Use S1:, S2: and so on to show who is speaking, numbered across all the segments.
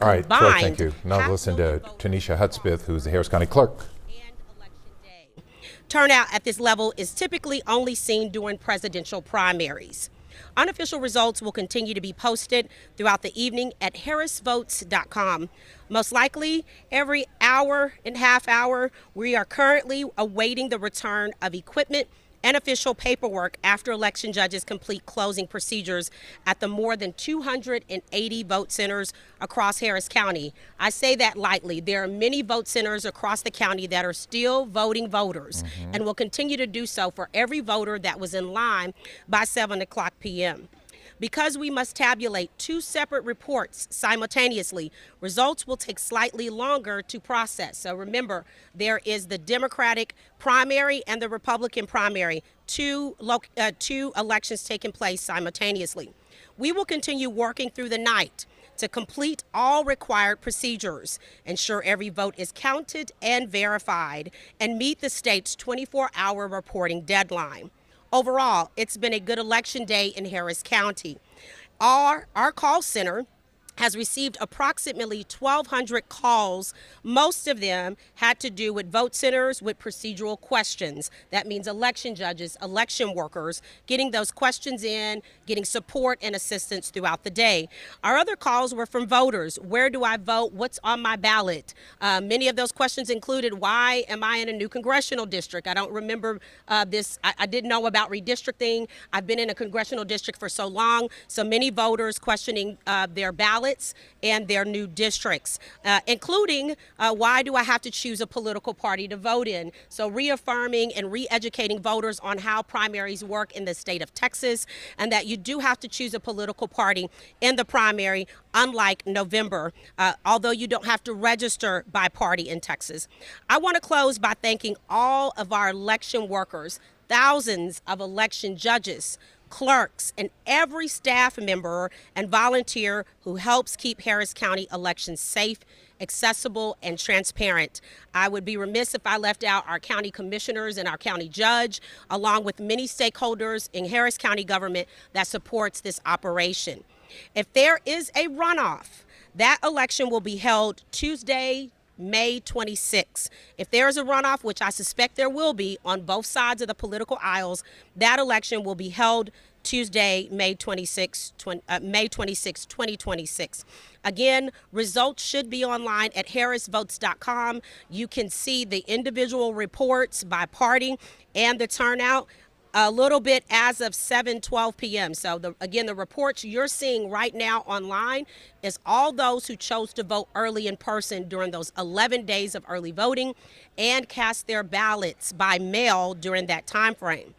S1: All right, clerk, thank
S2: combined
S1: you. Now
S2: half
S1: listen
S2: million
S1: to
S2: voters
S1: Tanisha Hudspeth, who's the Harris County Clerk.
S2: and election day. Turnout at this level is typically only seen during presidential primaries. Unofficial results will continue to be posted throughout the evening at harrisvotes.com. Most likely every hour and half hour, we are currently awaiting the return of equipment and official paperwork after election judges complete closing procedures at the more than 280 vote centers across Harris County. I say that lightly. There are many vote centers across the county that are still voting voters and will continue to do so for every voter that was in line by 7 o'clock p.m. Because we must tabulate two separate reports simultaneously, results will take slightly longer to process. So remember, there is the Democratic primary and the Republican primary, two elections taking place simultaneously. We will continue working through the night to complete all required procedures, ensure every vote is counted and verified, and meet the state's 24-hour reporting deadline. Overall, it's been a good election day in Harris County. Our call center has received approximately 1,200 calls. Most of them had to do with vote centers with procedural questions. That means election judges, election workers, getting those questions in, getting support and assistance throughout the day. Our other calls were from voters. Where do I vote? What's on my ballot? Many of those questions included, why am I in a new congressional district? I don't remember this. I didn't know about redistricting. I've been in a congressional district for so long. So many voters questioning their ballots and their new districts, including why do I have to choose a political party to vote in? So reaffirming and re-educating voters on how primaries work in the state of Texas, and that you do have to choose a political party in the primary, unlike November, although you don't have to register by party in Texas. I want to close by thanking all of our election workers, thousands of election judges, clerks, and every staff member and volunteer who helps keep Harris County elections safe, accessible, and transparent. I would be remiss if I left out our county commissioners and our county judge, along with many stakeholders in Harris County government that supports this operation. If there is a runoff, that election will be held Tuesday, May 26. If there is a runoff, which I suspect there will be on both sides of the political aisles, that election will be held Tuesday, May 26, 2026. Again, results should be online at harrisvotes.com. You can see the individual reports by party and the turnout a little bit as of 7:12 p.m. So again, the reports you're seeing right now online is all those who chose to vote early in person during those 11 days of early voting and cast their ballots by mail during that time frame.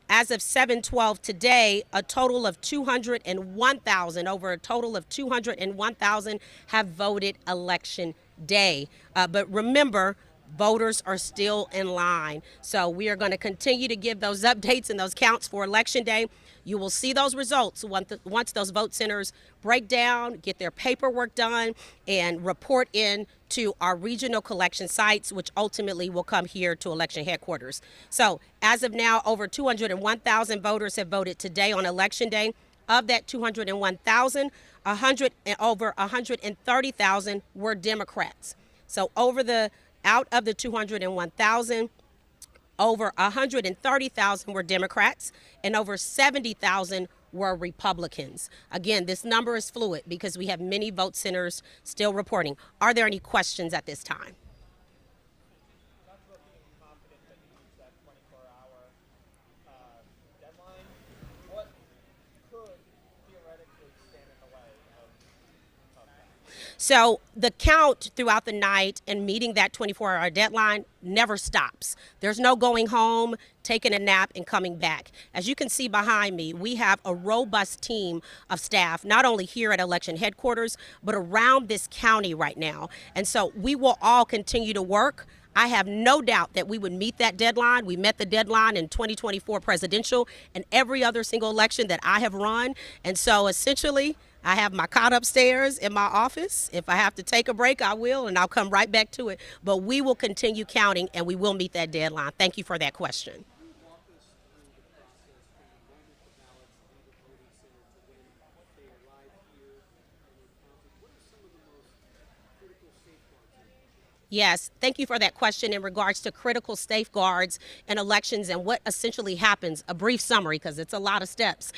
S2: As of 7:12 today, a total of 201,000, over a total of 201,000 have voted election day. But remember, voters are still in line. So we are going to continue to give those updates and those counts for Election Day. You will see those results once those vote centers break down, get their paperwork done, and report in to our regional collection sites, which ultimately will come here to election headquarters. So as of now, over 201,000 voters have voted today on Election Day. Of that 201,000, over 130,000 were Democrats. So out of the 201,000, over 130,000 were Democrats and over 70,000 were Republicans. Again, this number is fluid because we have many vote centers still reporting. Are there any questions at this time? So the count throughout the night and meeting that 24-hour deadline never stops. There's no going home, taking a nap, and coming back. As you can see behind me, we have a robust team of staff, not only here at election headquarters, but around this county right now. And so we will all continue to work. I have no doubt that we would meet that deadline. We met the deadline in 2024 presidential and every other single election that I have run. And so essentially, I have my cot upstairs in my office. If I have to take a break, I will, and I'll come right back to it. But we will continue counting, and we will meet that deadline. Thank you for that question. Yes, thank you for that question in regards to critical safeguards in elections and what essentially happens. A brief summary, because it's a lot of steps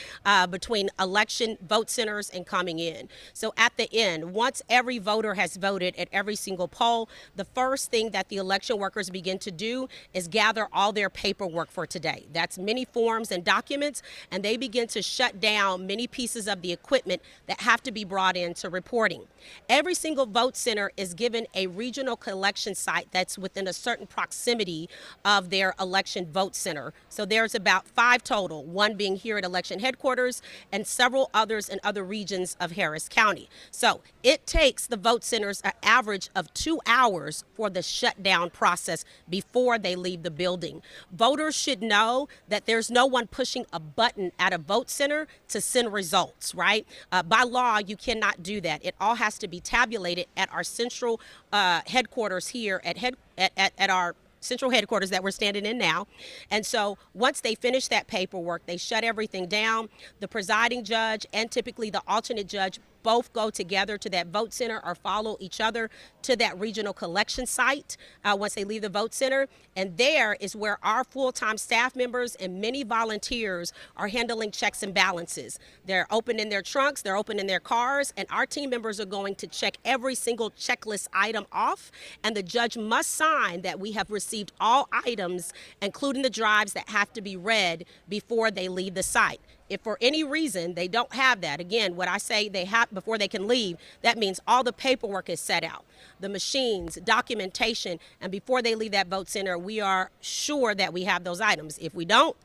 S2: between election vote centers and coming in. So at the end, once every voter has voted at every single poll, the first thing that the election workers begin to do is gather all their paperwork for today. That's many forms and documents, and they begin to shut down many pieces of the equipment that have to be brought in to reporting. Every single vote center is given a regional collection site that's within a certain proximity of their election vote center. So there's about 5 total, one being here at election headquarters and several others in other regions of Harris County. So it takes the vote centers an average of 2 hours for the shutdown process before they leave the building. Voters should know that there's no one pushing a button at a vote center to send results, right? By law, you cannot do that. It all has to be tabulated at our central headquarters here at our central headquarters that we're standing in now. And so once they finish that paperwork, they shut everything down. The presiding judge and typically the alternate judge both go together to that vote center or follow each other to that regional collection site once they leave the vote center. And there is where our full-time staff members and many volunteers are handling checks and balances. They're opening their trunks, they're opening their cars, and our team members are going to check every single checklist item off. And the judge must sign that we have received all items, including the drives that have to be read before they leave the site. If for any reason they don't have that, again, what I say they have before they can leave, that means all the paperwork is set out, the machines, documentation, and before they leave that vote center, we are sure that we have those items. If we don't,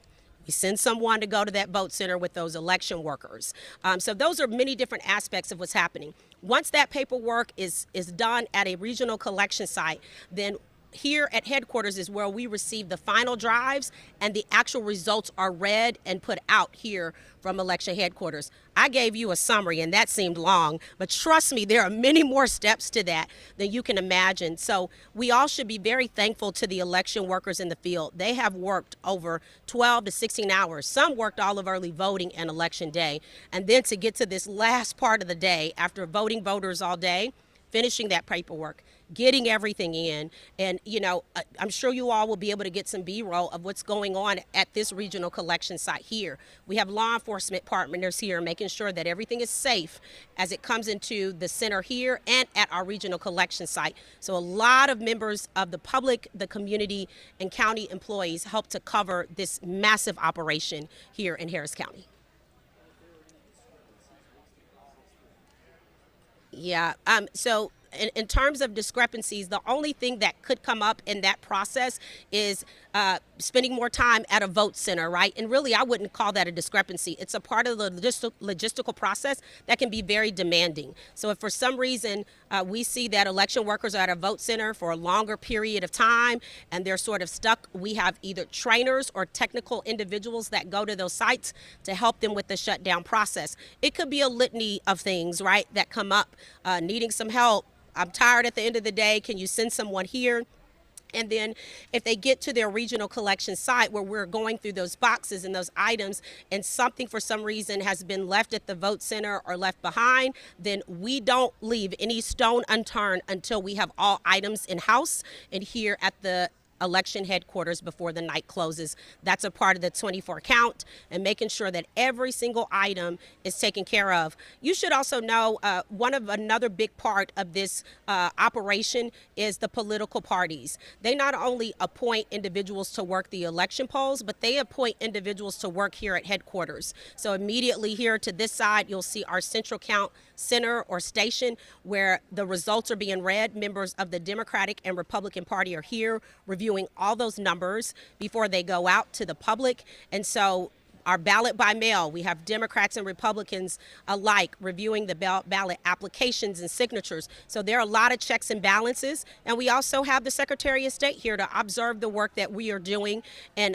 S2: we send someone to go to that vote center with those election workers. So those are many different aspects of what's happening. Once that paperwork is done at a regional collection site, then here at headquarters is where we receive the final drives and the actual results are read and put out here from election headquarters. I gave you a summary and that seemed long, but trust me, there are many more steps to that than you can imagine. So we all should be very thankful to the election workers in the field. They have worked over 12 to 16 hours. Some worked all of early voting and election day. And then to get to this last part of the day after voting voters all day, finishing that paperwork, getting everything in. And, you know, I'm sure you all will be able to get some B-roll of what's going on at this regional collection site here. We have law enforcement partners here making sure that everything is safe as it comes into the center here and at our regional collection site. So a lot of members of the public, the community, and county employees help to cover this massive operation here in Harris County. Yeah, so in terms of discrepancies, the only thing that could come up in that process is spending more time at a vote center, right? And really, I wouldn't call that a discrepancy. It's a part of the logistical process that can be very demanding. So if for some reason we see that election workers are at a vote center for a longer period of time and they're sort of stuck, we have either trainers or technical individuals that go to those sites to help them with the shutdown process. It could be a litany of things, right, that come up, needing some help. I'm tired at the end of the day. Can you send someone here? And then if they get to their regional collection site where we're going through those boxes and those items and something for some reason has been left at the vote center or left behind, then we don't leave any stone unturned until we have all items in house and here at the election headquarters before the night closes. That's a part of the 24 count and making sure that every single item is taken care of. You should also know another big part of this operation is the political parties. They not only appoint individuals to work the election polls, but they appoint individuals to work here at headquarters. So immediately here to this side, you'll see our central count center or station where the results are being read. Members of the Democratic and Republican Party are here reviewing all those numbers before they go out to the public. And so our ballot by mail, we have Democrats and Republicans alike reviewing the ballot applications and signatures. So there are a lot of checks and balances. And we also have the Secretary of State here to observe the work that we are doing. And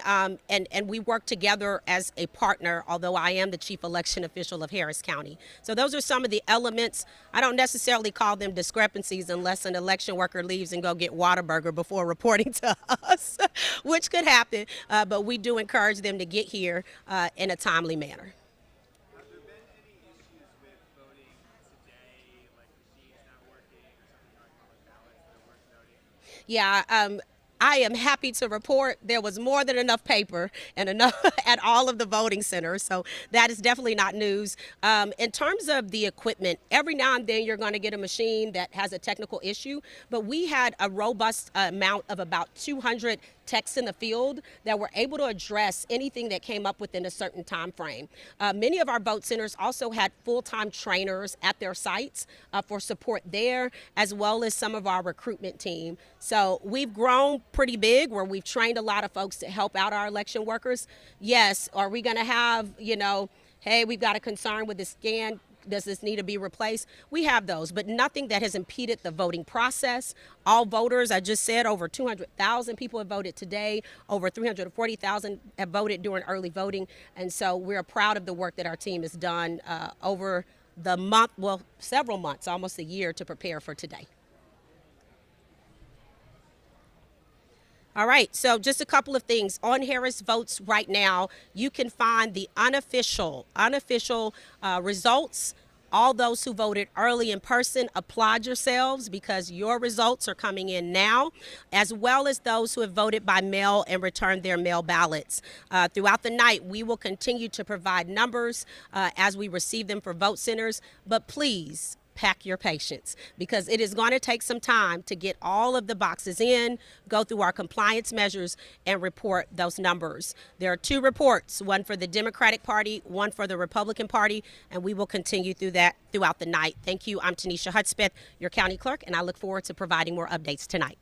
S2: we work together as a partner, although I am the chief election official of Harris County. So those are some of the elements. I don't necessarily call them discrepancies unless an election worker leaves and go get Whataburger before reporting to us, which could happen. But we do encourage them to get here in a timely manner.
S3: Have there been any issues with voting today, like machines not working or something like ballots that weren't noting?
S2: Yeah, I am happy to report there was more than enough paper and enough at all of the voting centers. So that is definitely not news. In terms of the equipment, every now and then you're going to get a machine that has a technical issue, but we had a robust amount of about 200 techs in the field that were able to address anything that came up within a certain time frame. Many of our vote centers also had full-time trainers at their sites for support there, as well as some of our recruitment team. So we've grown pretty big where we've trained a lot of folks to help out our election workers. Yes, are we going to have, hey, we've got a concern with the scan, does this need to be replaced? We have those, but nothing that has impeded the voting process. All voters, I just said, over 200,000 people have voted today. Over 340,000 have voted during early voting. And so we're proud of the work that our team has done over the month, well, several months, almost a year to prepare for today. All right, so just a couple of things. On Harris Votes right now, you can find the unofficial results. All those who voted early in person, applaud yourselves because your results are coming in now, as well as those who have voted by mail and returned their mail ballots. Throughout the night, we will continue to provide numbers as we receive them for vote centers, but please, pack your patience because it is going to take some time to get all of the boxes in, go through our compliance measures, and report those numbers. There are 2 reports, one for the Democratic Party, one for the Republican Party, and we will continue through that throughout the night. Thank you. I'm Tanisha Hudspeth, your county clerk, and I look forward to providing more updates tonight.